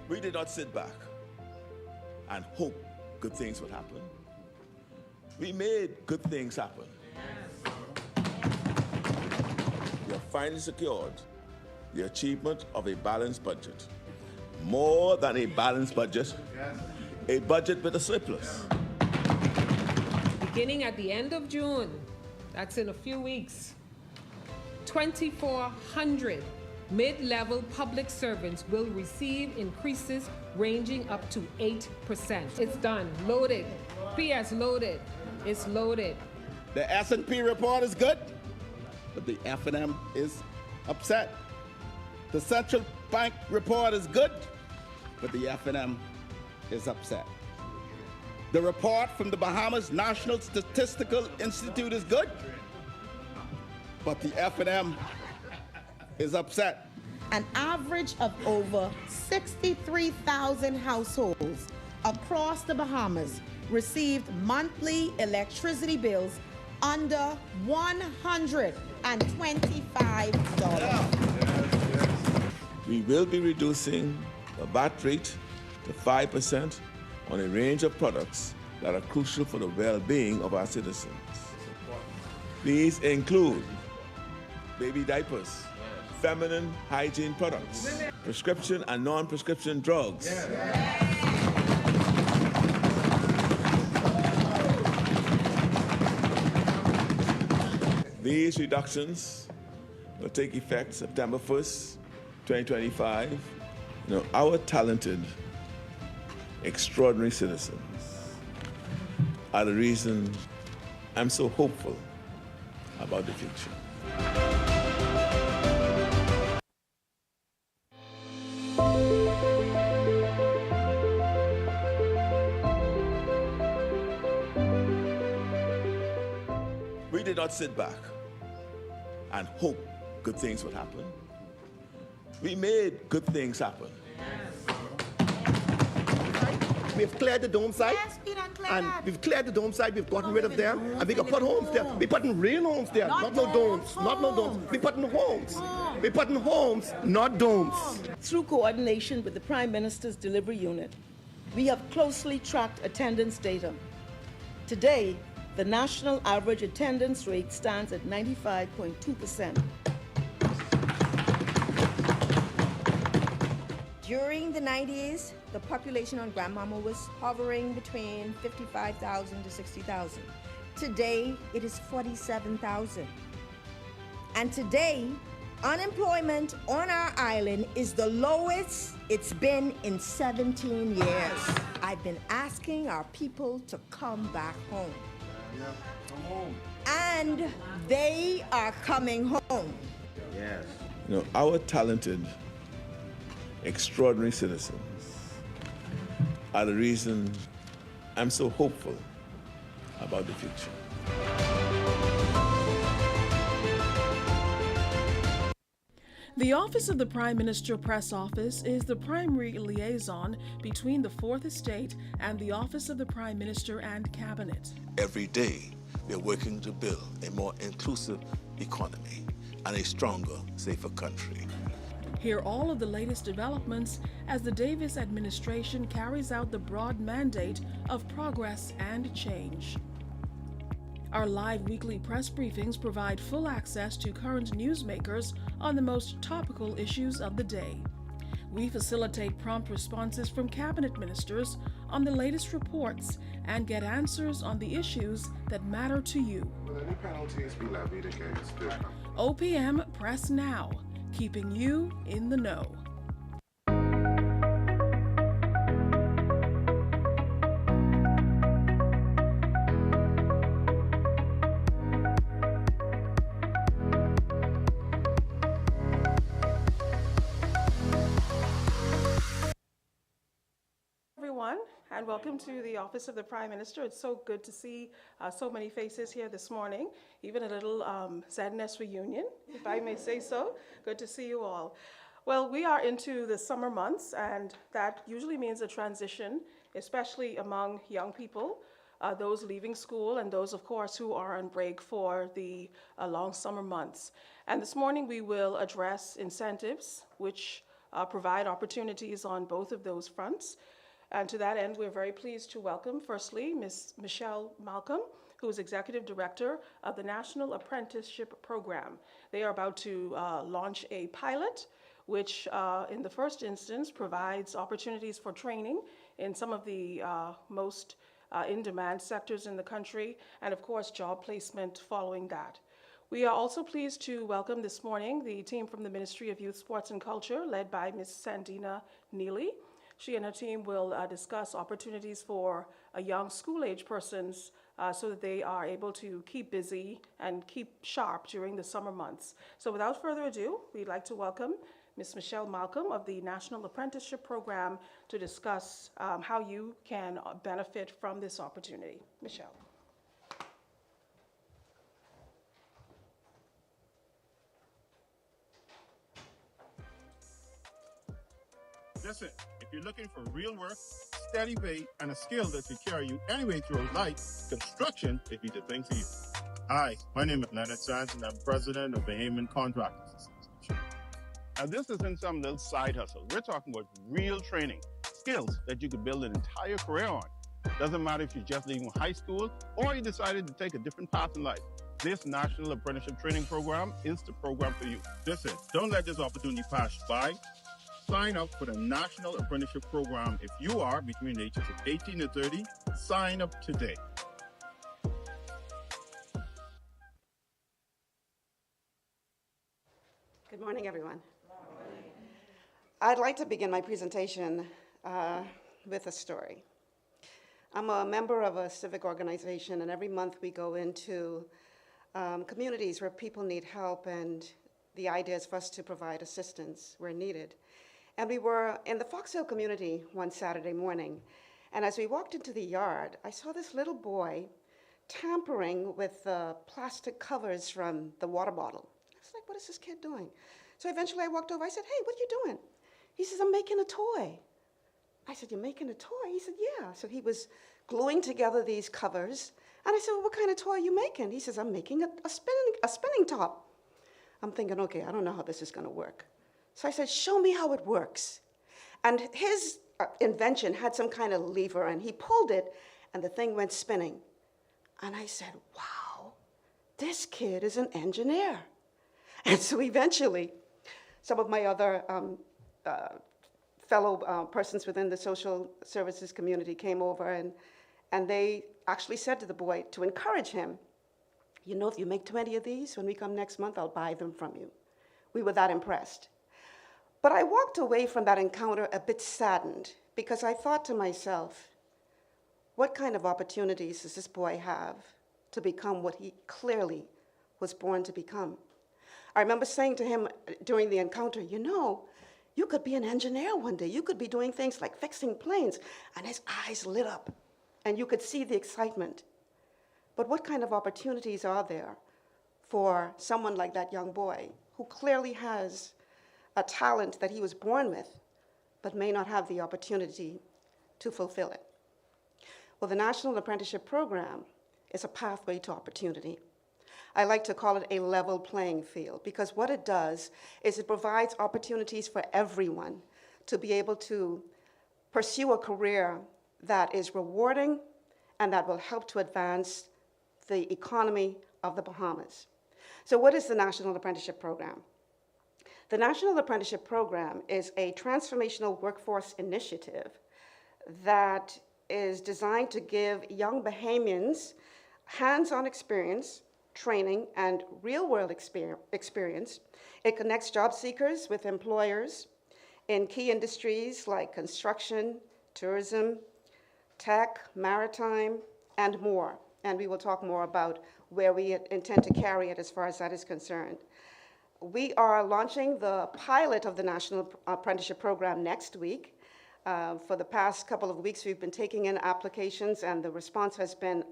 We did not sit back and hope good things would happen. We made good things happen. We have finally secured the achievement of a balanced budget. More than a balanced budget, a budget with a surplus. Beginning at the end of June, that's in a few weeks, 2,400 mid-level public servants will receive increases ranging up to 8%. It's done, loaded, PS loaded, it's loaded. The S&P report is good, but the F&M is upset. The central bank report is good, but the F&M is upset. The report from the Bahamas National Statistical Institute is good, but the F&M is upset. An average of over 63,000 households across the Bahamas received monthly electricity bills under $125. We will be reducing the VAT rate to 5% on a range of products that are crucial for the well-being of our citizens. These include baby diapers, feminine hygiene products, prescription and non-prescription drugs. These reductions will take effect September 1st, 2025. Our talented, extraordinary citizens are the reason I'm so hopeful about the future. We did not sit back and hope good things would happen. We made good things happen. We've cleared the dome site. Yes, we done cleared And that. we've cleared the dome site, we've gotten rid of them, and we can put homes there. We're putting real homes there, not no domes, not no domes. We're putting homes. We're putting homes, not domes. Through coordination with the Prime Minister's Delivery Unit, we have closely tracked attendance data. Today, the national average attendance rate stands at 95.2%. During the 90s, the population on Grandmama was hovering between 55,000 to 60,000. Today, it is 47,000. And today, unemployment on our island is the lowest it's been in 17 years. I've been asking our people to come back home. Come home. And they are coming home. Yes. Our talented, extraordinary citizens are the reason I'm so hopeful about the future. The Office of the Prime Minister Press Office is the primary liaison between the Fourth Estate and the Office of the Prime Minister and Cabinet. Every day, we are working to build a more inclusive economy and a stronger, safer country. Hear all of the latest developments as the Davis administration carries out the broad mandate of progress and change. Our live weekly press briefings provide full access to current newsmakers on the most topical issues of the day. We facilitate prompt responses from cabinet ministers on the latest reports and get answers on the issues that matter to you. Will any penalties be levied against the OPM Press Now, keeping you in the know. Everyone, and welcome to the Office of the Prime Minister. It's so good to see so many faces here this morning, even a little ZNS reunion, if I may say so. Good to see you all. Well, we are into the summer months, and that usually means a transition, especially among young people, those leaving school, and those, of course, who are on break for the long summer months. And this morning we will address incentives, which provide opportunities on both of those fronts. And to that end, we're very pleased to welcome, firstly, Ms. Michelle Malcolm, who is Executive Director of the National Apprenticeship Program. They are about to launch a pilot, which in the first instance provides opportunities for training in some of the most in-demand sectors in the country, and of course, job placement following that. We are also pleased to welcome this morning the team from the Ministry of Youth, Sports and Culture, led by Ms. Sandina Neely. She and her team will discuss opportunities for young school-age persons so that they are able to keep busy and keep sharp during the summer months. So without further ado, we'd like to welcome Ms. Michelle Malcolm of the National Apprenticeship Program to discuss how you can benefit from this opportunity. Michelle. Listen, if you're looking for real work, steady pay, and a skill that can carry you anyway through life, construction may be the thing for you. Hi, my name is Leonard Sands, and I'm president of the Heyman Contractors Association. Now, this isn't some little side hustle. We're talking about real training, skills that you could build an entire career on. Doesn't matter if you're just leaving high school or you decided to take a different path in life. This National Apprenticeship Training Program is the program for you. Listen, don't let this opportunity pass you by. Sign up for the National Apprenticeship Program if you are between the ages of 18 and 30. Sign up today. Good morning, everyone. I'd like to begin my presentation with a story. I'm a member of a civic organization, and every month we go into communities where people need help, and the idea is for us to provide assistance where needed. And we were in the Fox Hill community one Saturday morning, and as we walked into the yard, I saw this little boy tampering with the plastic covers from the water bottle. I was like, what is this kid doing? So eventually I walked over, I said, hey, what are you doing? He says, I'm making a toy. I said, you're making a toy? He said, yeah. So he was gluing together these covers, and I said, well, what kind of toy are you making? He says, I'm making a spinning top. I'm thinking, okay, I don't know how this is gonna work. So I said, show me how it works. And his invention had some kind of lever, and he pulled it, and the thing went spinning. And I said, wow, this kid is an engineer. And so eventually, some of my other fellow persons within the social services community came over, and they actually said to the boy, to encourage him, you know, if you make 20 of these, when we come next month, I'll buy them from you. We were that impressed. But I walked away from that encounter a bit saddened, because I thought to myself, what kind of opportunities does this boy have to become what he clearly was born to become? I remember saying to him during the encounter, you know, you could be an engineer one day. You could be doing things like fixing planes. And his eyes lit up, and you could see the excitement. But what kind of opportunities are there for someone like that young boy who clearly has a talent that he was born with, but may not have the opportunity to fulfill it? Well, the National Apprenticeship Program is a pathway to opportunity. I like to call it a level playing field, because what it does is it provides opportunities for everyone to be able to pursue a career that is rewarding and that will help to advance the economy of the Bahamas. So what is the National Apprenticeship Program? The National Apprenticeship Program is a transformational workforce initiative that is designed to give young Bahamians hands-on experience, training, and real-world experience. It connects job seekers with employers in key industries like construction, tourism, tech, maritime, and more. And we will talk more about where we intend to carry it as far as that is concerned. We are launching the pilot of the National Apprenticeship Program next week. For the past couple of weeks, we've been taking in applications, and the response has been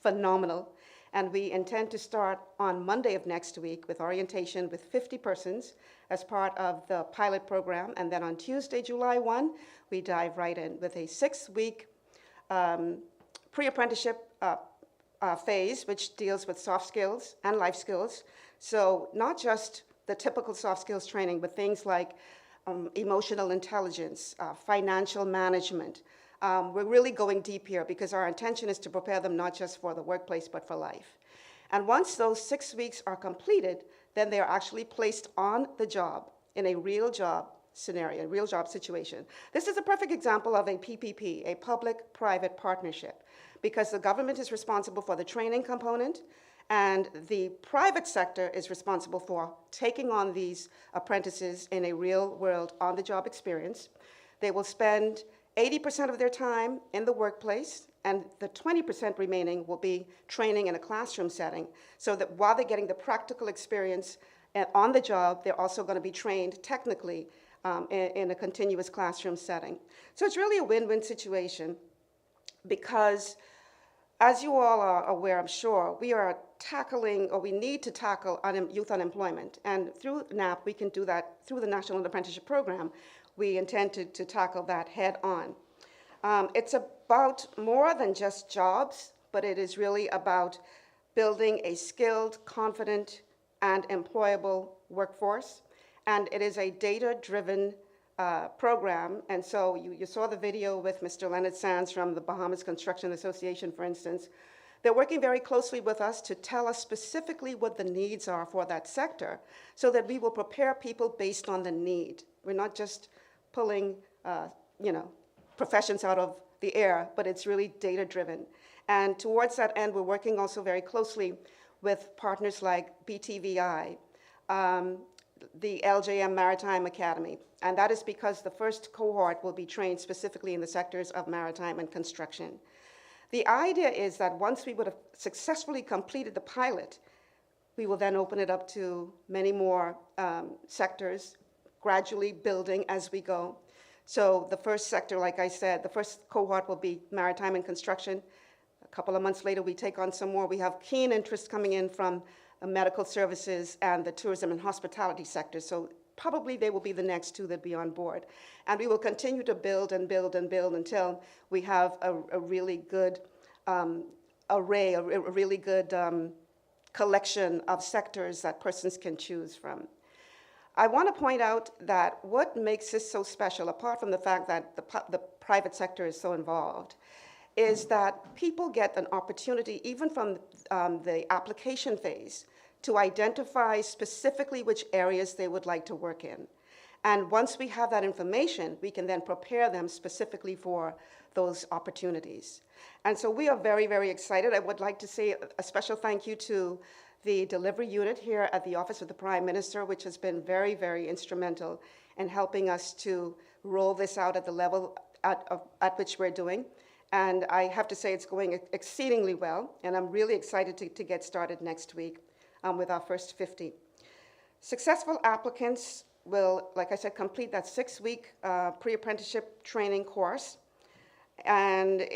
phenomenal. And we intend to start on Monday of next week with orientation with 50 persons as part of the pilot program. And then on Tuesday, July 1, we dive right in with a 6-week pre-apprenticeship phase, which deals with soft skills and life skills. So not just the typical soft skills training, but things like emotional intelligence, financial management. We're really going deep here because our intention is to prepare them not just for the workplace, but for life. And once those 6 weeks are completed, then they are actually placed on the job in a real job scenario, a real job situation. This is a perfect example of a PPP, a public-private partnership, because the government is responsible for the training component, and the private sector is responsible for taking on these apprentices in a real-world, on-the-job experience. They will spend 80% of their time in the workplace, and the 20% remaining will be training in a classroom setting, so that while they're getting the practical experience on the job, they're also going to be trained technically in a continuous classroom setting. So it's really a win-win situation, because as you all are aware, I'm sure, we are tackling, or we need to tackle youth unemployment. And through NAP, we can do that through the National Apprenticeship Program. We intend to tackle that head on. It's about more than just jobs, but it is really about building a skilled, confident, and employable workforce. And it is a data-driven program. And so you saw the video with Mr. Leonard Sands from the Bahamas Construction Association, for instance. They're working very closely with us to tell us specifically what the needs are for that sector, so that we will prepare people based on the need. We're not just pulling professions out of the air, but it's really data-driven. And towards that end, we're working also very closely with partners like BTVI, the LJM Maritime Academy, and that is because the first cohort will be trained specifically in the sectors of maritime and construction. The idea is that once we would have successfully completed the pilot, we will then open it up to many more sectors, gradually building as we go. So the first sector, like I said, the first cohort will be maritime and construction. A couple of months later, we take on some more. We have keen interest coming in from medical services and the tourism and hospitality sector. So probably they will be the next two that be on board. And we will continue to build and build and build until we have a really good array, a really good collection of sectors that persons can choose from. I want to point out that what makes this so special, apart from the fact that the private sector is so involved, is that people get an opportunity, even from the application phase, to identify specifically which areas they would like to work in. And once we have that information, we can then prepare them specifically for those opportunities. And so we are very, very excited. I would like to say a special thank you to the delivery unit here at the Office of the Prime Minister, which has been very, very instrumental in helping us to roll this out at the level at which we're doing. And I have to say it's going exceedingly well, and I'm really excited to get started next week with our first 50. Successful applicants will, like I said, complete that 6-week pre-apprenticeship training course. And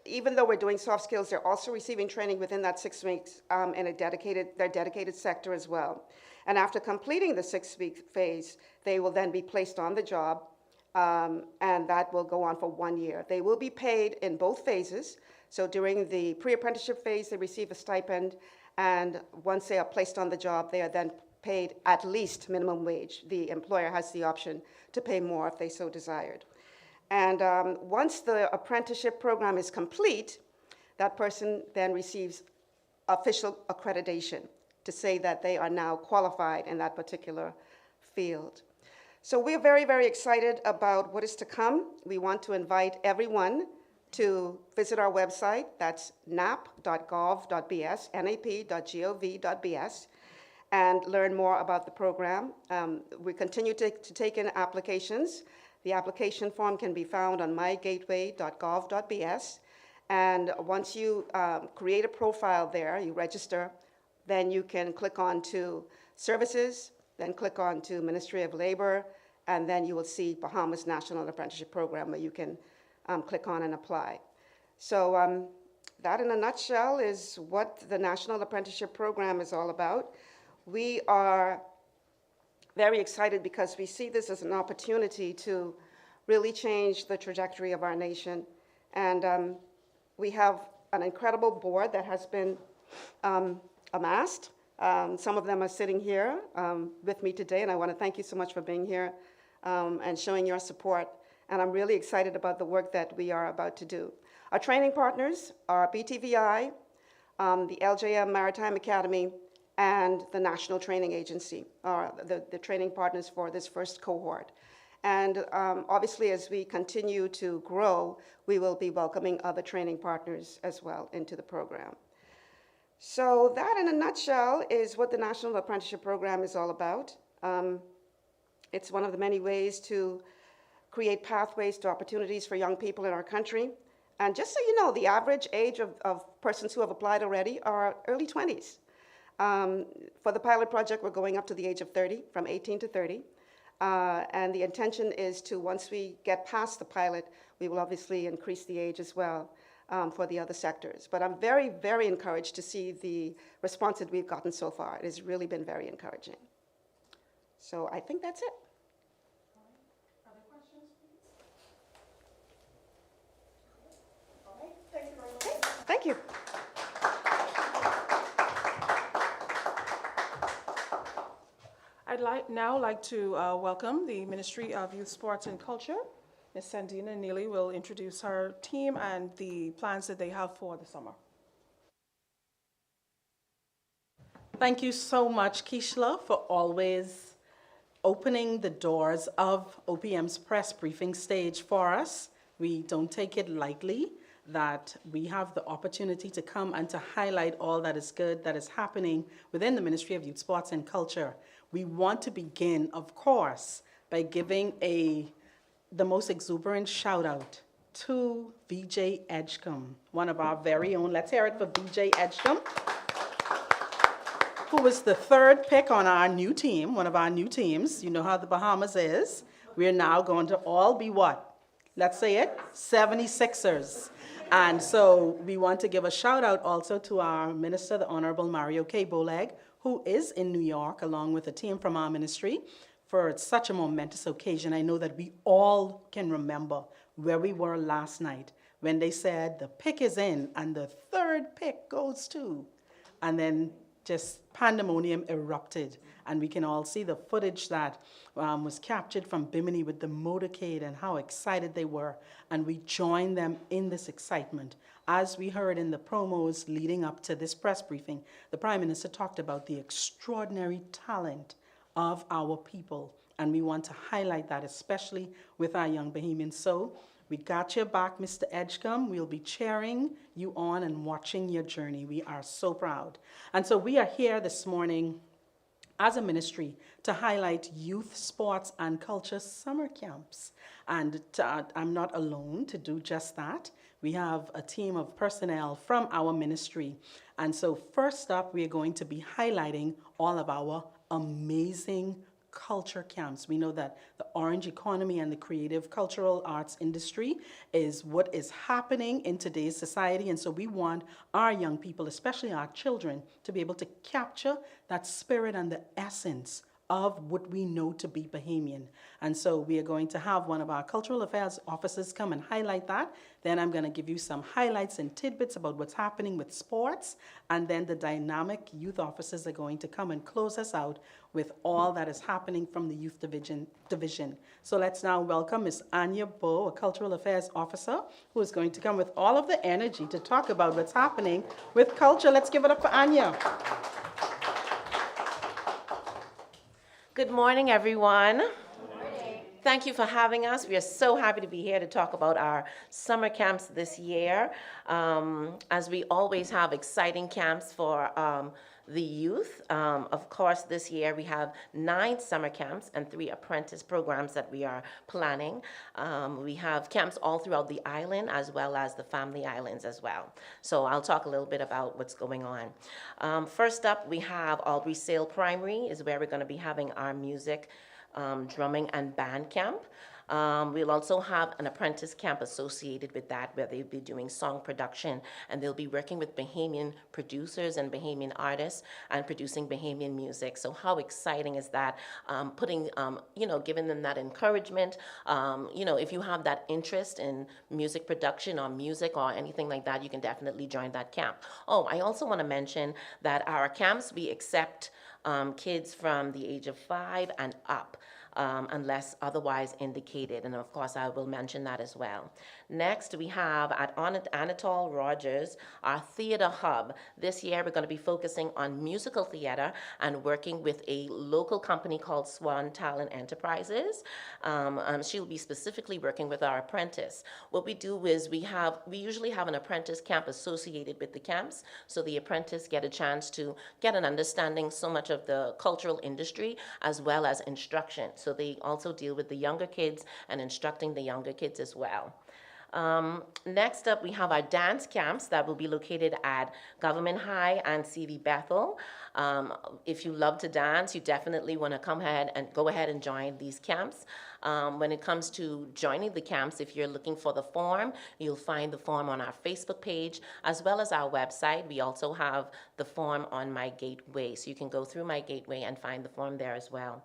even though we're doing soft skills, they're also receiving training within that 6 weeks in their dedicated sector as well. And after completing the 6-week phase, they will then be placed on the job, and that will go on for 1 year. They will be paid in both phases. So during the pre-apprenticeship phase, they receive a stipend, And once they are placed on the job, they are then paid at least minimum wage. The employer has the option to pay more if they so desired. And once the apprenticeship program is complete, that person then receives official accreditation to say that they are now qualified in that particular field. So we're very, very excited about what is to come. We want to invite everyone to visit our website. That's nap.gov.bs, nap.gov.bs, and learn more about the program. We continue to take in applications. The application form can be found on mygateway.gov.bs. And once you create a profile there, you register, then you can click on to Services, then click on to Ministry of Labor, and then you will see Bahamas National Apprenticeship Program where you can click on and apply. So that in a nutshell is what the National Apprenticeship Program is all about. We are very excited because we see this as an opportunity to really change the trajectory of our nation. And we have an incredible board that has been amassed. Some of them are sitting here with me today, and I want to thank you so much for being here and showing your support. And I'm really excited about the work that we are about to do. Our training partners are BTVI, the LJM Maritime Academy, and the National Training Agency are the training partners for this first cohort. And obviously, as we continue to grow, we will be welcoming other training partners as well into the program. So that, in a nutshell, is what the National Apprenticeship Program is all about. It's one of the many ways to create pathways to opportunities for young people in our country. And just so you know, the average age of persons who have applied already are early 20s. For the pilot project, we're going up to the age of 30, from 18 to 30. And the intention is to, once we get past the pilot, we will obviously increase the age as well for the other sectors. But I'm very, very encouraged to see the response that we've gotten so far. It has really been very encouraging. So I think that's it. Other questions, please? All right, thank you very much. Thank you. I'd now like to welcome the Ministry of Youth, Sports and Culture. Ms. Sandina Neely will introduce her team and the plans that they have for the summer. Thank you so much, Kishla, for always opening the doors of OPM's press briefing stage for us. We don't take it lightly that we have the opportunity to come and to highlight all that is good that is happening within the Ministry of Youth, Sports and Culture. We want to begin, of course, by giving the most exuberant shout out to VJ Edgecombe, one of our very own. Let's hear it for VJ Edgecombe, who was the third pick on our new team, one of our new teams. You know how the Bahamas is. We're now going to all be what? Let's say it, 76ers. And so we want to give a shout out also to our minister, the Honorable Mario K. Boleg, who is in New York along with a team from our ministry for such a momentous occasion. I know that we all can remember where we were last night when they said the pick is in and the third pick goes to, and then just pandemonium erupted. And we can all see the footage that was captured from Bimini with the motorcade and how excited they were. And we joined them in this excitement. As we heard in the promos leading up to this press briefing, the Prime Minister talked about the extraordinary talent of our people. And we want to highlight that, especially with our young Bahamians. So we got your back, Mr. Edgecombe. We'll be cheering you on and watching your journey. We are so proud. And so we are here this morning as a ministry to highlight youth, sports, and culture summer camps. And I'm not alone to do just that. We have a team of personnel from our ministry. And so first up, we are going to be highlighting all of our amazing culture camps. We know that the orange economy and the creative cultural arts industry is what is happening in today's society. And so we want our young people, especially our children, to be able to capture that spirit and the essence of what we know to be Bahamian. And so we are going to have one of our cultural affairs officers come and highlight that. Then I'm going to give you some highlights and tidbits about what's happening with sports. And then the dynamic youth officers are going to come and close us out with all that is happening from the youth division. So let's now welcome Ms. Anya Bowe, a cultural affairs officer, who is going to come with all of the energy to talk about what's happening with culture. Let's give it up for Anya. Good morning, everyone. Thank you for having us. We are so happy to be here to talk about our summer camps this year. As we always have exciting camps for the youth. Of course, this year we have 9 summer camps and 3 apprentice programs that we are planning. We have camps all throughout the island as well as the family islands as well. So I'll talk a little bit about what's going on. First up, we have Albury Sale Primary is where we're going to be having our music, drumming and band camp. We'll also have an apprentice camp associated with that where they'll be doing song production, and they'll be working with Bahamian producers and Bahamian artists and producing Bahamian music. So how exciting is that? Putting, giving them that encouragement. If you have that interest in music production or music or anything like that, you can definitely join that camp. Oh, I also want to mention that our camps, we accept kids from the age of 5 and up. Unless otherwise indicated. And of course, I will mention that as well. Next, we have at Anatole Rogers, our theater hub. This year, we're going to be focusing on musical theater and working with a local company called Swan Talent Enterprises. She'll be specifically working with our apprentice. What we do is we usually have an apprentice camp associated with the camps, so the apprentice get a chance to get an understanding so much of the cultural industry as well as instruction. So they also deal with the younger kids and instructing the younger kids as well. Next up, we have our dance camps that will be located at Government High and CV Bethel. If you love to dance, you definitely want to go ahead and join these camps. When it comes to joining the camps, if you're looking for the form, you'll find the form on our Facebook page as well as our website. We also have the form on My Gateway, so you can go through My Gateway and find the form there as well.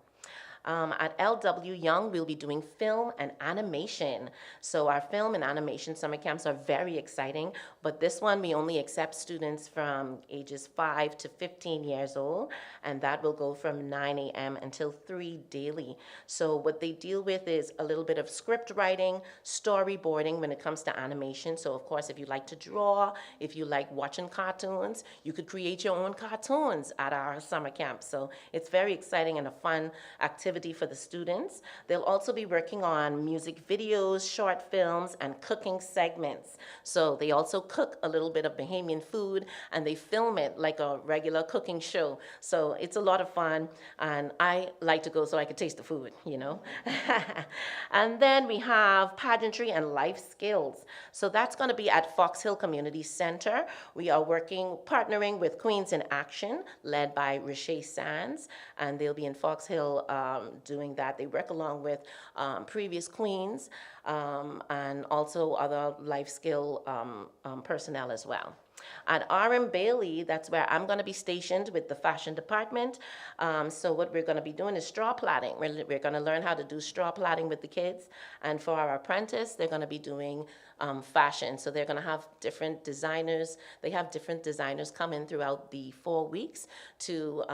At LW Young, we'll be doing film and animation. So our film and animation summer camps are very exciting, but this one we only accept students from ages 5 to 15 years old, and that will go from 9 a.m. until 3 daily. So what they deal with is a little bit of script writing, storyboarding when it comes to animation. So of course, if you like to draw, if you like watching cartoons, you could create your own cartoons at our summer camp. So it's very exciting and a fun activity for the students. They'll also be working on music videos, short films, and cooking segments. So they also cook a little bit of Bahamian food, and they film it like a regular cooking show. So it's a lot of fun, and I like to go so I can taste the food, And then we have pageantry and life skills. So that's going to be at Fox Hill Community Center. We are partnering with Queens in Action, led by Riche Sands, and they'll be in Fox Hill doing that. They work along with previous queens and also other life skill personnel as well. At RM Bailey, that's where I'm going to be stationed with the fashion department. So what we're going to be doing is straw plaiting. We're going to learn how to do straw plaiting with the kids. And for our apprentice, they're going to be doing fashion. So they're going to have different designers. They have different designers come in throughout the 4 weeks to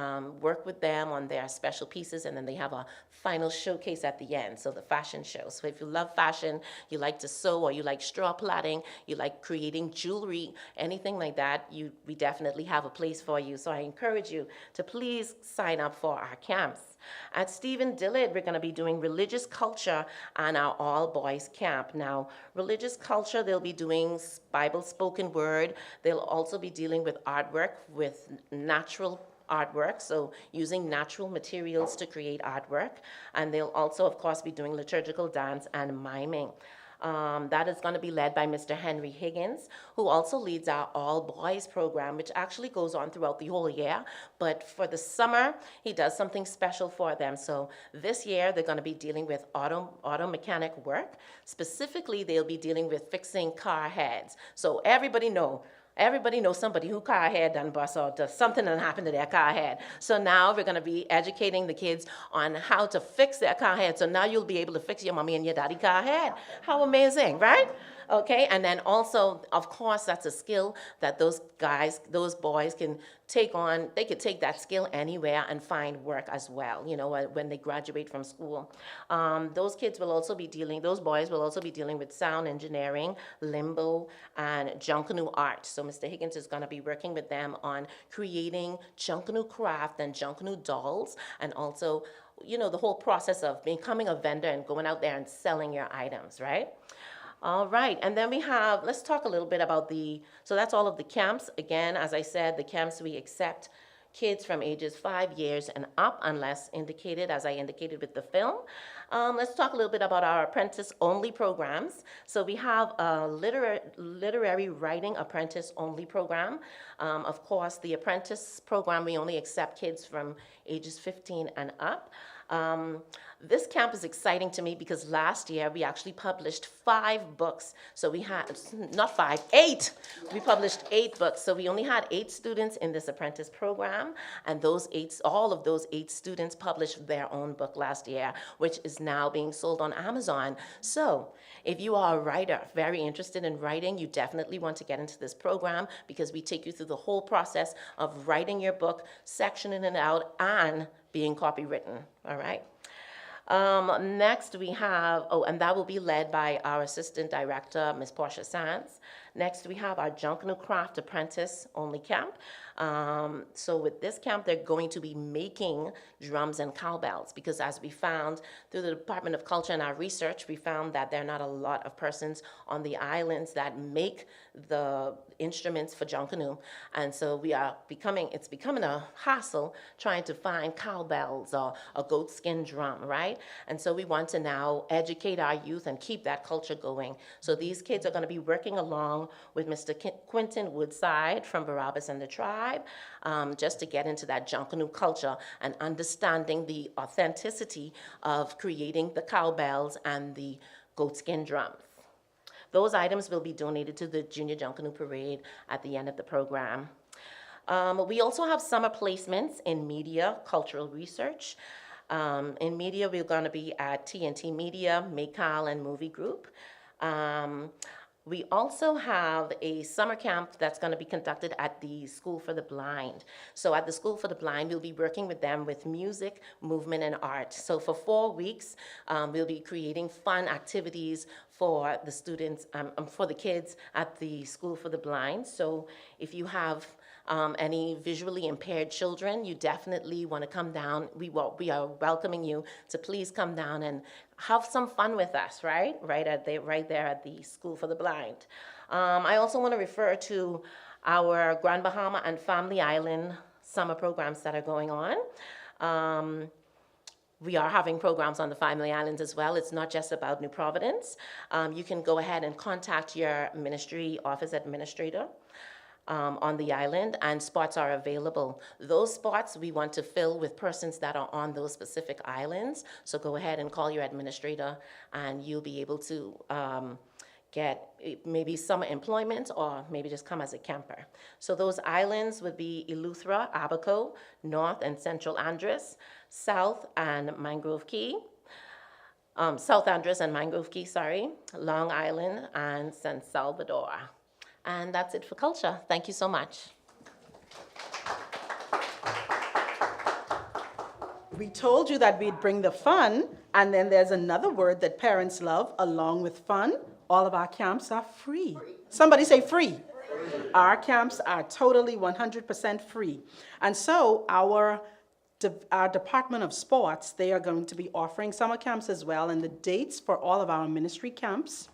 work with them on their special pieces. And then they have a final showcase at the end, so the fashion show. So if you love fashion, you like to sew, or you like straw plaiting, you like creating jewelry, anything like that, we definitely have a place for you. So I encourage you to please sign up for our camps. At Stephen Dillard, we're going to be doing religious culture and our all-boys camp. Now, religious culture, they'll be doing Bible spoken word. They'll also be dealing with artwork, with natural artwork, so using natural materials to create artwork. And they'll also, of course, be doing liturgical dance and miming. That is going to be led by Mr. Henry Higgins, who also leads our All Boys program, which actually goes on throughout the whole year. But for the summer, he does something special for them. So this year, they're going to be dealing with auto mechanic work. Specifically, they'll be dealing with fixing car heads. So everybody know, Everybody knows somebody who car had done bust or something done happened to their car head. So now we're going to be educating the kids on how to fix their car head. So now you'll be able to fix your mommy and your daddy car head. How amazing, right? Okay, and then also, of course, that's a skill that those guys, those boys can take on. They could take that skill anywhere and find work as well, you know, when they graduate from school. Those kids will also be dealing, those boys will also be dealing with sound engineering, limbo, and Junkanoo art. So Mr. Higgins is going to be working with them on creating Junkanoo craft and Junkanoo dolls, and also, you know, the whole process of becoming a vendor and going out there and selling your items, right? All right, and then we have, let's talk a little bit about so that's all of the camps. Again, as I said, the camps, we accept kids from ages 5 years and up, unless indicated, as I indicated with the film. Let's talk a little bit about our apprentice-only programs. So we have a literary writing apprentice-only program. Of course, the apprentice program, we only accept kids from ages 15 and up. This camp is exciting to me because last year we actually published 5 books. So we had, not 5, 8. We published 8 books. So we only had 8 students in this apprentice program, and all of those 8 students published their own book last year, which is now being sold on Amazon. So if you are a writer, very interested in writing, you definitely want to get into this program because we take you through the whole process of writing your book, sectioning it out, and being copywritten, all right? Next we have, and that will be led by our assistant director, Ms. Portia Sands. Next we have our Junkanoo Craft Apprentice only camp. So with this camp, they're going to be making drums and cowbells because as we found through the Department of Culture and our research, we found that there are not a lot of persons on the islands that make the instruments for Junkanoo. And so it's becoming a hassle trying to find cowbells or a goatskin drum, right? And so we want to now educate our youth and keep that culture going. So these kids are going to be working along with Mr. Quentin Woodside from Barabbas and the Tribe, just to get into that Junkanoo culture and understanding the authenticity of creating the cowbells and the goatskin drums. Those items will be donated to the Junior Junkanoo Parade at the end of the program. We also have summer placements in media, cultural research. In media, we're going to be at TNT Media, Maycal, and Movie Group. We also have a summer camp that's going to be conducted at the School for the Blind. So at the School for the Blind, we'll be working with them with music, movement, and art. So for 4 weeks, we'll be creating fun activities for the students, for the kids at the School for the Blind. So if you have any visually impaired children, you definitely want to come down. We are welcoming you to please come down and have some fun with us, right? Right there at the School for the Blind. I also want to refer to our Grand Bahama and Family Island summer programs that are going on. We are having programs on the Family Islands as well. It's not just about New Providence. You can go ahead and contact your ministry office administrator on the island, and spots are available. Those spots we want to fill with persons that are on those specific islands. So go ahead and call your administrator, and you'll be able to get maybe summer employment or maybe just come as a camper. So those islands would be Eleuthera, Abaco, North and Central Andros, South and Mangrove Key, South Andros and Mangrove Key, Long Island and San Salvador. And that's it for culture. Thank you so much. We told you that we'd bring the fun, and then there's another word that parents love along with fun. All of our camps are free. Somebody say free. Our camps are totally 100% free. And so our Department of Sports, they are going to be offering summer camps as well, and the dates for all of our ministry camps,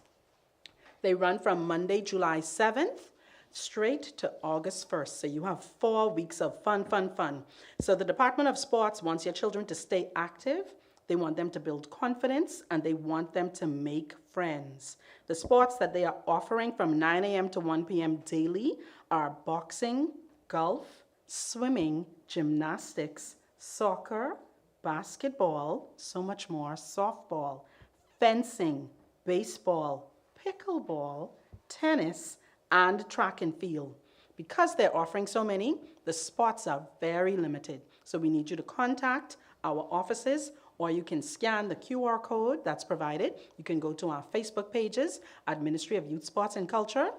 they run from Monday, July 7th, straight to August 1st. So you have 4 weeks of fun, fun, fun. So the Department of Sports wants your children to stay active. They want them to build confidence, and they want them to make friends. The sports that they are offering from 9 a.m. to 1 p.m. daily are boxing, golf, swimming, gymnastics, soccer, basketball, so much more, softball, fencing, baseball, pickleball, tennis, and track and field. because they're offering so many, the spots are very limited. So we need you to contact our offices, or you can scan the QR code that's provided. You can go to our Facebook pages, Ministry of Youth, Sports and Culture,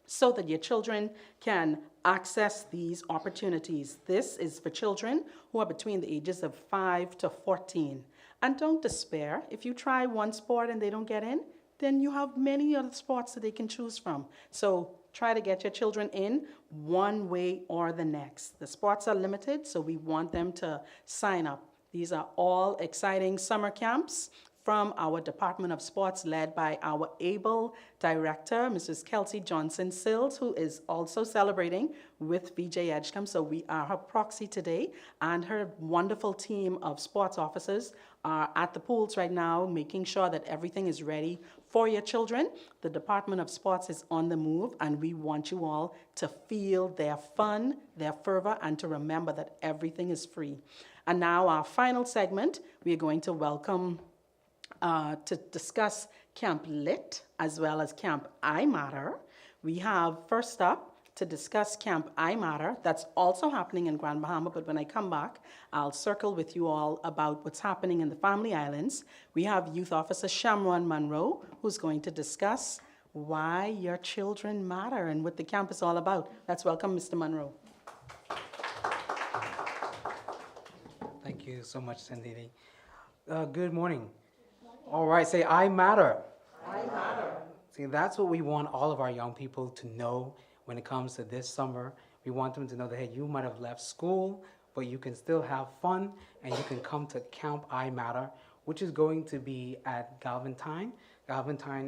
so that your children can access these opportunities. This is for children who are between the ages of 5 to 14. And don't despair. If you try one sport and they don't get in, then you have many other sports that they can choose from. So try to get your children in one way or the next. The spots are limited, so we want them to sign up. These are all exciting summer camps from our Department of Sports, led by our able director, Mrs. Kelsey Johnson-Sills, who is also celebrating with VJ Edgecombe. So we are her proxy today, and her wonderful team of sports officers are at the pools right now, making sure that everything is ready for your children. The Department of Sports is on the move, and we want you all to feel their fun, their fervor, and to remember that everything is free. And now our final segment, we are going to welcome to discuss Camp Lit as well as Camp I Matter. We have first up to discuss Camp I Matter. That's also happening in Grand Bahama, but when I come back, I'll circle with you all about what's happening in the Family Islands. We have Youth Officer Shamron Monroe, who's going to discuss why your children matter and what the camp is all about. Let's welcome Mr. Monroe. Thank you so much, Cindy. Good morning. All right, say, I matter. I matter. See, that's what we want all of our young people to know when it comes to this summer. We want them to know that, hey, you might have left school, but you can still have fun, and you can come to Camp I Matter, which is going to be at Galvantine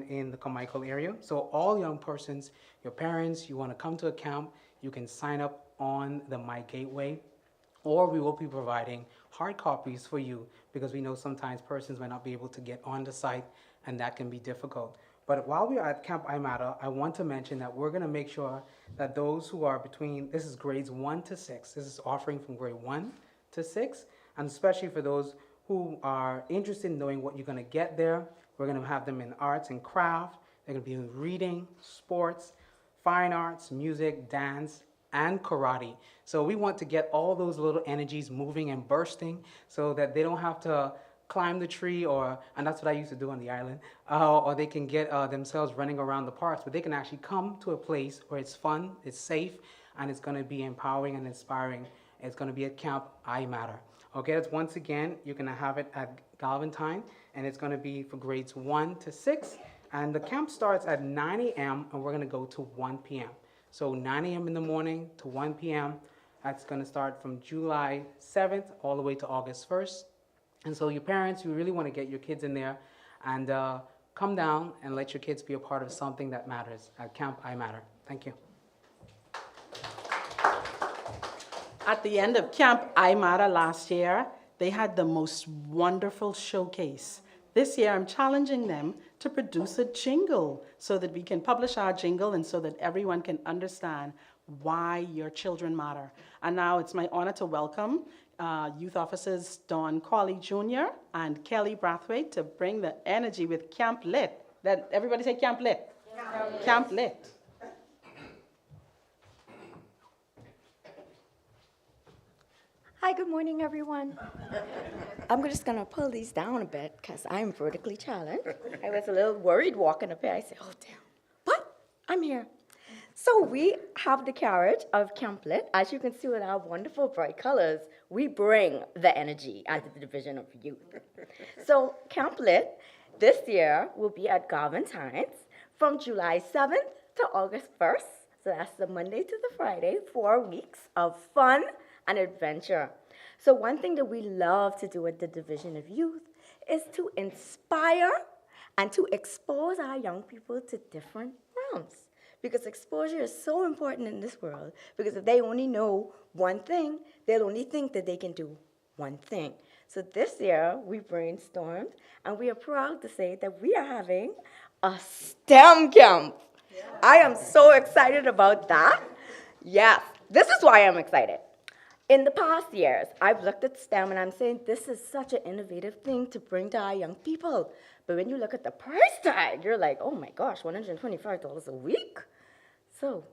in the Carmichael area. So all young persons, your parents, you want to come to a camp, you can sign up on the My Gateway, or we will be providing hard copies for you, because we know sometimes persons might not be able to get on the site, and that can be difficult. But while we are at Camp I Matter, I want to mention that we're going to make sure that those who are between, this is grades 1 to 6, this is offering from grade 1 to 6, and especially for those who are interested in knowing what you're going to get there, we're going to have them in arts and craft, they're going to be in reading, sports, fine arts, music, dance, and karate. So we want to get all those little energies moving and bursting so that they don't have to climb the tree, and that's what I used to do on the island, or they can get themselves running around the parks, but they can actually come to a place where it's fun, it's safe, and it's going to be empowering and inspiring. It's going to be at Camp I Matter. Okay, that's once again, you're going to have it at Galvantine, and it's going to be for grades 1 to 6, and the camp starts at 9 a.m., and we're going to go to 1 p.m. So 9 a.m. in the morning to 1 p.m. That's going to start from July 7th all the way to August 1st. And so your parents, you really want to get your kids in there and come down and let your kids be a part of something that matters at Camp I Matter. Thank you. At the end of Camp I Matter last year, they had the most wonderful showcase. This year, I'm challenging them to produce a jingle so that we can publish our jingle and so that everyone can understand why your children matter. And now it's my honor to welcome Youth Officers Don Cawley Jr. and Kelly Brathwaite to bring the energy with Camp Lit. Everybody say Camp Lit. Camp Lit. Hi, good morning, everyone. I'm just going to pull these down a bit because I'm vertically challenged. I was a little worried walking up here. I said, oh, damn. But I'm here. So we have the carriage of Camp Lit. As you can see with our wonderful bright colors, we bring the energy as the Division of Youth. So Camp Lit this year will be at Galvantines from July 7th to August 1st. So that's the Monday to the Friday, 4 weeks of fun and adventure. So one thing that we love to do at the Division of Youth is to inspire and to expose our young people to different realms. Because exposure is so important in this world, because if they only know one thing, they'll only think that they can do one thing. So this year, we brainstormed, and we are proud to say that we are having a STEM camp. Yeah. I am so excited about that. Yes, this is why I'm excited. In the past years, I've looked at STEM and I'm saying this is such an innovative thing to bring to our young people. But when you look at the price tag, you're like, oh my gosh, $125 a week? So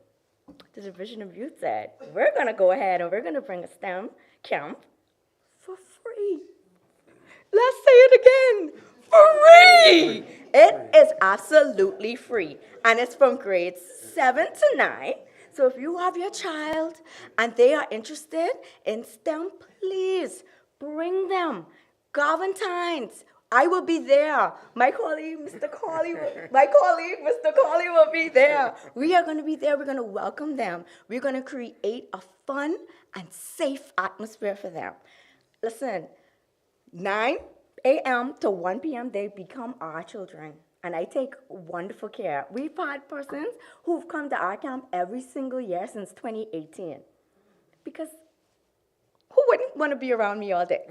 the Division of Youth said, we're going to go ahead and we're going to bring a STEM camp for free. Let's say it again. Free! It is absolutely free. And it's from grades 7 to 9. So if you have your child and they are interested in STEM, please bring them. Galvantines, I will be there. My colleague, Mr. Colley, Mr. Colley will be there. We are going to be there. We're going to welcome them. We're going to create a fun and safe atmosphere for them. Listen, 9 a.m. to 1 p.m., they become our children. And I take wonderful care. We've had persons who've come to our camp every single year since 2018. Because who wouldn't want to be around me all day?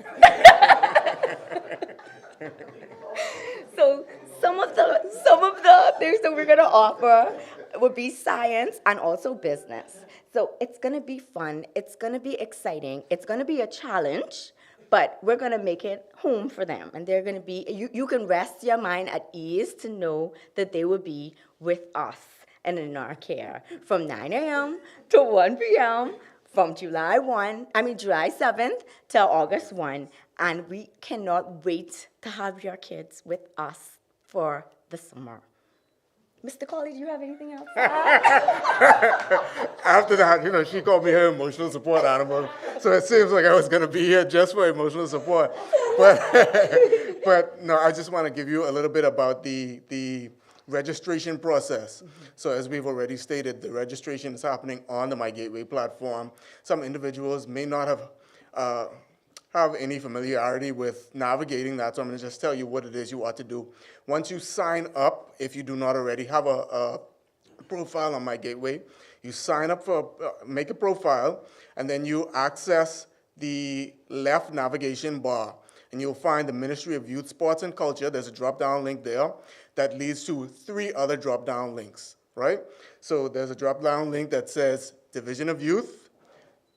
So some of the things that we're going to offer would be science and also business. So it's going to be fun. It's going to be exciting. It's going to be a challenge. But we're going to make it home for them. And they're going to be, you can rest your mind at ease to know that they will be with us and in our care from 9 a.m. to 1 p.m. from July 7th till August 1. And we cannot wait to have your kids with us for the summer. Mr. Colley, do you have anything else? After that, she called me her emotional support animal. So it seems like I was going to be here just for emotional support. But no, I just want to give you a little bit about the registration process. So as we've already stated, the registration is happening on the My Gateway platform. Some individuals may not have any familiarity with navigating that, so I'm going to just tell you what it is you ought to do. Once you sign up, if you do not already have a profile on My Gateway, you sign up make a profile, and then you access the left navigation bar, and you'll find the Ministry of Youth, Sports, and Culture. There's a drop-down link there that leads to 3 other drop-down links, right? So there's a drop-down link that says Division of Youth,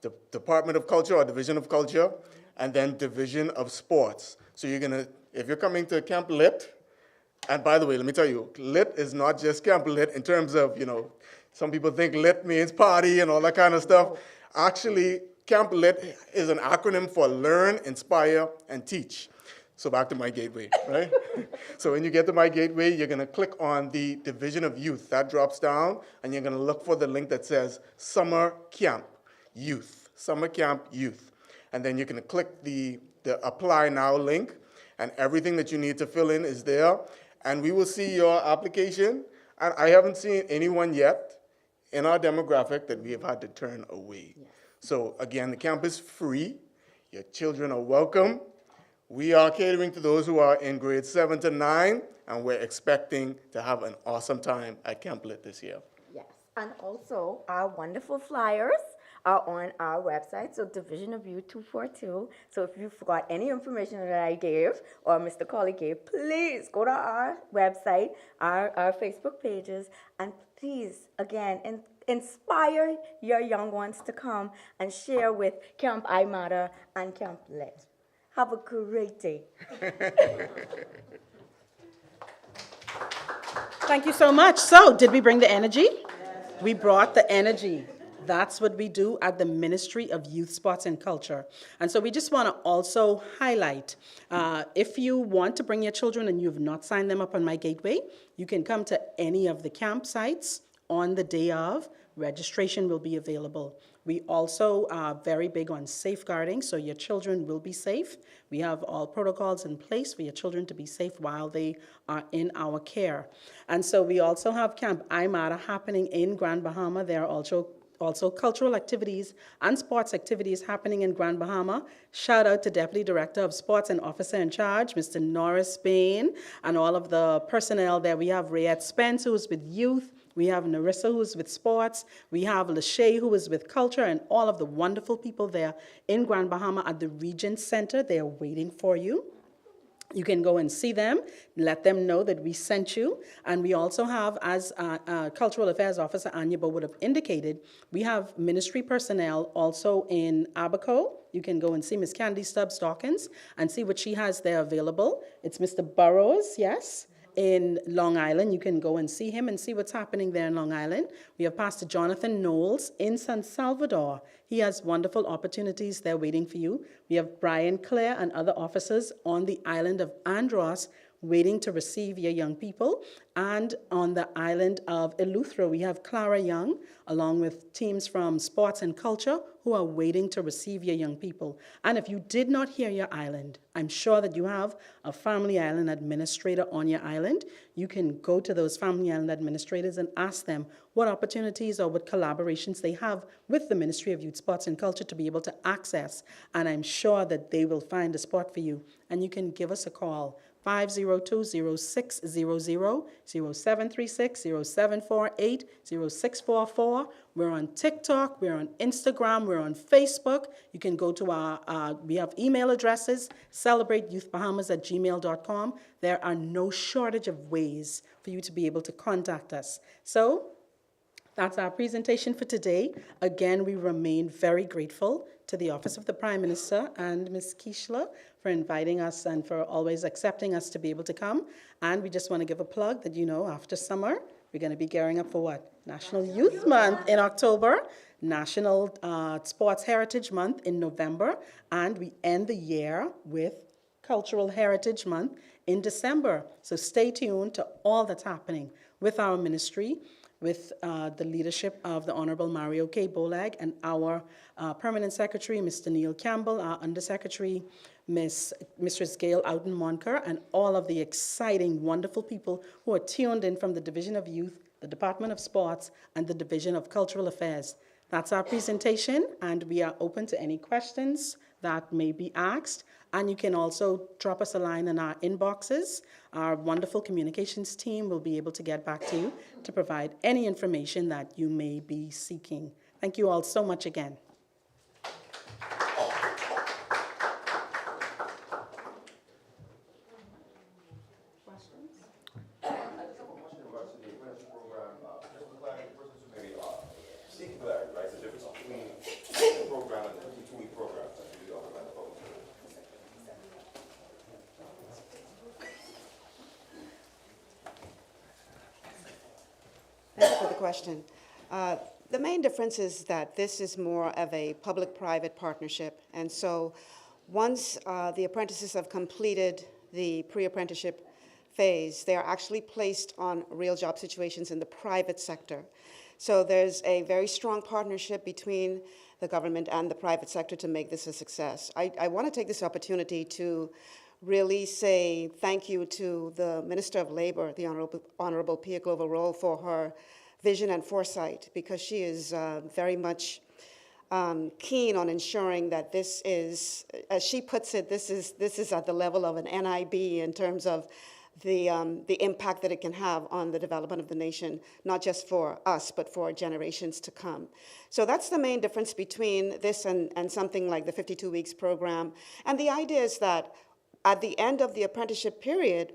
the Department of Culture or Division of Culture, and then Division of Sports. So if you're coming to Camp Lit, and by the way, let me tell you, Lit is not just Camp Lit in terms of, some people think Lit means party and all that kind of stuff. Actually, Camp Lit is an acronym for Learn, Inspire, and Teach. So back to My Gateway, right? So when you get to My Gateway, you're going to click on the Division of Youth. That drops down, and you're going to look for the link that says Summer Camp Youth. Summer Camp Youth. And then you can click the Apply Now link, and everything that you need to fill in is there. And we will see your application. And I haven't seen anyone yet in our demographic that we have had to turn away. Yes. So again, the camp is free. Your children are welcome. We are catering to those who are in grades 7 to 9, and we're expecting to have an awesome time at Camp Lit this year. Yes, and also our wonderful flyers are on our website, so Division of Youth 242. So if you forgot any information that I gave or Mr. Colley gave, please go to our website, our Facebook pages, and please, again, inspire your young ones to come and share with Camp I Matter and Camp Lit. Have a great day. Thank you so much. So, did we bring the energy? Yes. We brought the energy. That's what we do at the Ministry of Youth, Sports, and Culture. And so we just want to also highlight, if you want to bring your children and you've not signed them up on My Gateway, you can come to any of the campsites on the day of. Registration will be available. We also are very big on safeguarding, so your children will be safe. We have all protocols in place for your children to be safe while they are in our care. And so we also have Camp I Matter happening in Grand Bahama. There are also cultural activities and sports activities happening in Grand Bahama. Shout out to Deputy Director of Sports and Officer in Charge, Mr. Norris Spain, and all of the personnel there. We have Rayette Spence, who's with youth. We have Narissa, who's with sports. We have Lachey, who is with culture, and all of the wonderful people there in Grand Bahama at the Regent Center. They are waiting for you. You can go and see them, let them know that we sent you. And we also have, as Cultural Affairs Officer Anyabo would have indicated, we have ministry personnel also in Abaco. You can go and see Miss Candy Stubbs Dawkins and see what she has there available. It's Mr. Burrows, yes, in Long Island. You can go and see him and see what's happening there in Long Island. We have Pastor Jonathan Knowles in San Salvador. He has wonderful opportunities there waiting for you. We have Brian Clare and other officers on the island of Andros waiting to receive your young people. And on the island of Eleuthera, we have Clara Young, along with teams from Sports and Culture, who are waiting to receive your young people. And if you did not hear your island, I'm sure that you have a Family Island administrator on your island. You can go to those Family Island administrators and ask them what opportunities or what collaborations they have with the Ministry of Youth, Sports and Culture to be able to access. And I'm sure that they will find a spot for you. And you can give us a call. 502-0600, 0736-0748, 0644. We're on TikTok, we're on Instagram, we're on Facebook. You can go to we have email addresses, celebrateyouthbahamas@gmail.com. There are no shortage of ways for you to be able to contact us. So that's our presentation for today. Again, we remain very grateful to the Office of the Prime Minister and Ms. Kishla for inviting us and for always accepting us to be able to come. And we just want to give a plug that, after summer, we're going to be gearing up for what? National Youth Month in October, National Sports Heritage Month in November, and we end the year with Cultural Heritage Month in December. So stay tuned to all that's happening with our ministry, with the leadership of the Honorable Mario K. Bolag and our Permanent Secretary, Mr. Neil Campbell, our Undersecretary, Mistress Gail Outen-Monker, and all of the exciting, wonderful people who are tuned in from the Division of Youth, the Department of Sports, and the Division of Cultural Affairs. That's our presentation, and we are open to any questions that may be asked. And you can also drop us a line in our inboxes. Our wonderful communications team will be able to get back to you to provide any information that you may be seeking. Thank you all so much again. Thank you for the question. The main difference is that this is more of a public-private partnership. And so once the apprentices have completed the pre-apprenticeship phase, they are actually placed on real job situations in the private sector. So there's a very strong partnership between the government and the private sector to make this a success. I want to take this opportunity to really say thank you to the Minister of Labor, the Honorable Pia Glover-Roll, for her vision and foresight, because she is very much keen on ensuring that this is, as she puts it, this is at the level of an NIB in terms of the impact that it can have on the development of the nation, not just for us, but for generations to come. So that's the main difference between this and something like the 52 Weeks program. And the idea is that at the end of the apprenticeship period,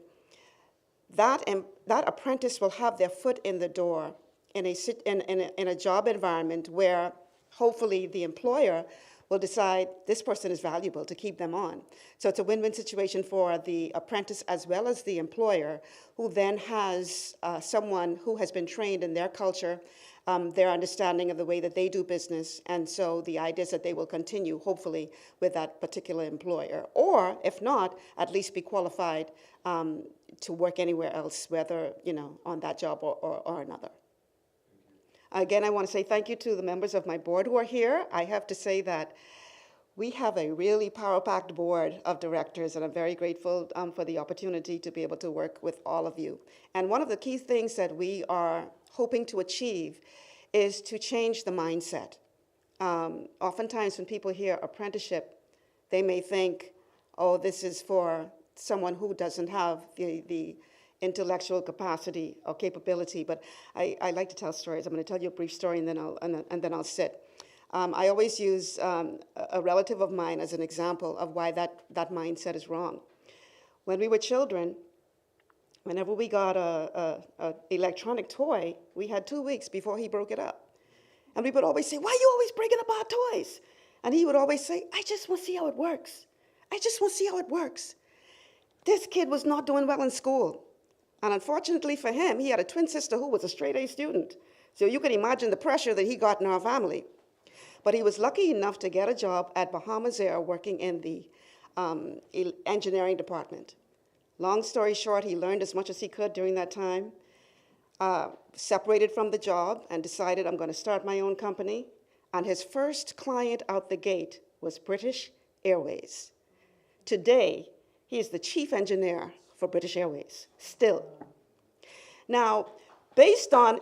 that apprentice will have their foot in the door in a job environment where hopefully the employer will decide this person is valuable to keep them on. So it's a win-win situation for the apprentice as well as the employer, who then has someone who has been trained in their culture, their understanding of the way that they do business, and so the idea is that they will continue, hopefully, with that particular employer, or if not, at least be qualified to work anywhere else, whether on that job or another. Again, I want to say thank you to the members of my board who are here. I have to say that we have a really power-packed board of directors, and I'm very grateful for the opportunity to be able to work with all of you. And one of the key things that we are hoping to achieve is to change the mindset. Oftentimes when people hear apprenticeship, they may think, oh, this is for someone who doesn't have the intellectual capacity or capability, but I like to tell stories. I'm going to tell you a brief story and then I'll sit. I always use a relative of mine as an example of why that mindset is wrong. When we were children, whenever we got a electronic toy, we had 2 weeks before he broke it up. And we would always say, why are you always breaking up our toys? And he would always say, I just want to see how it works. I just want to see how it works. This kid was not doing well in school. And unfortunately for him, he had a twin sister who was a straight-A student. So you can imagine the pressure that he got in our family. But he was lucky enough to get a job at Bahamas Air working in the engineering department. Long story short, he learned as much as he could during that time, separated from the job and decided, I'm going to start my own company. And his first client out the gate was British Airways. Today, he is the chief engineer for British Airways, still. Now, based on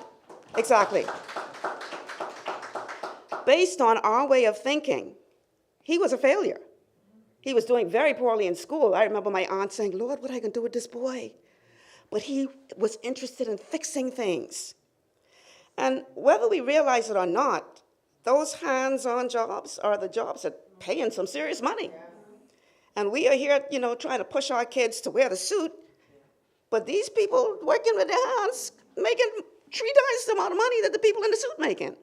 our way of thinking, he was a failure. He was doing very poorly in school. I remember my aunt saying, Lord, what are I going to do with this boy? But he was interested in fixing things. And whether we realize it or not, those hands-on jobs are the jobs that pay in some serious money. And we are here, trying to push our kids to wear the suit, but these people working with their hands making 3 times the amount of money that the people in the suit making.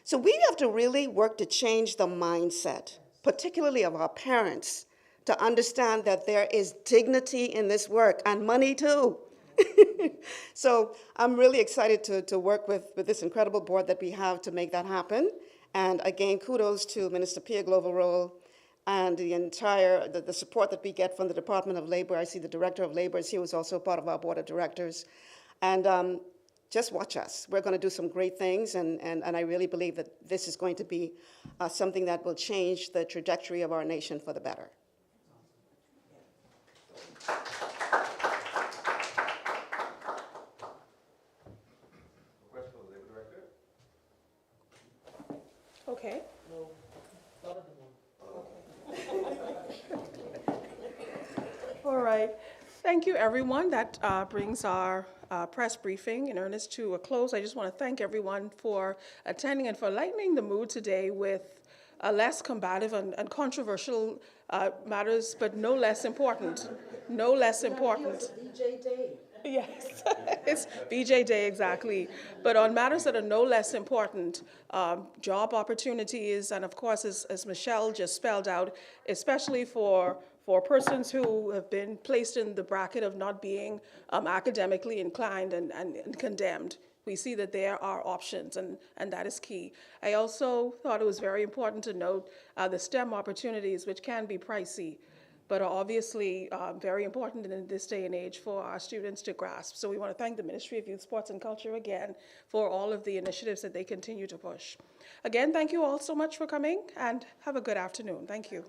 So we have to really work to change the mindset, particularly of our parents, to understand that there is dignity in this work and money too. So I'm really excited to work with this incredible board that we have to make that happen. And again, kudos to Minister Pia Glover-Roll and the entire, the support that we get from the Department of Labor. I see the Director of Labor is here, who's also part of our board of directors. And just watch us. We're going to do some great things, and I really believe that this is going to be something that will change the trajectory of our nation for the better. Okay. All right. Thank you, everyone. That brings our press briefing in earnest to a close. I just want to thank everyone for attending and for lightening the mood today with less combative and controversial matters, but no less important. No less important. VJ Day. Yes, it's VJ Day, exactly. But on matters that are no less important, job opportunities, and of course, as Michelle just spelled out, especially for persons who have been placed in the bracket of not being academically inclined and condemned. We see that there are options, and that is key. I also thought it was very important to note the STEM opportunities, which can be pricey, but are obviously very important in this day and age for our students to grasp. So we want to thank the Ministry of Youth, Sports and Culture again for all of the initiatives that they continue to push. Again, thank you all so much for coming, and have a good afternoon. Thank you.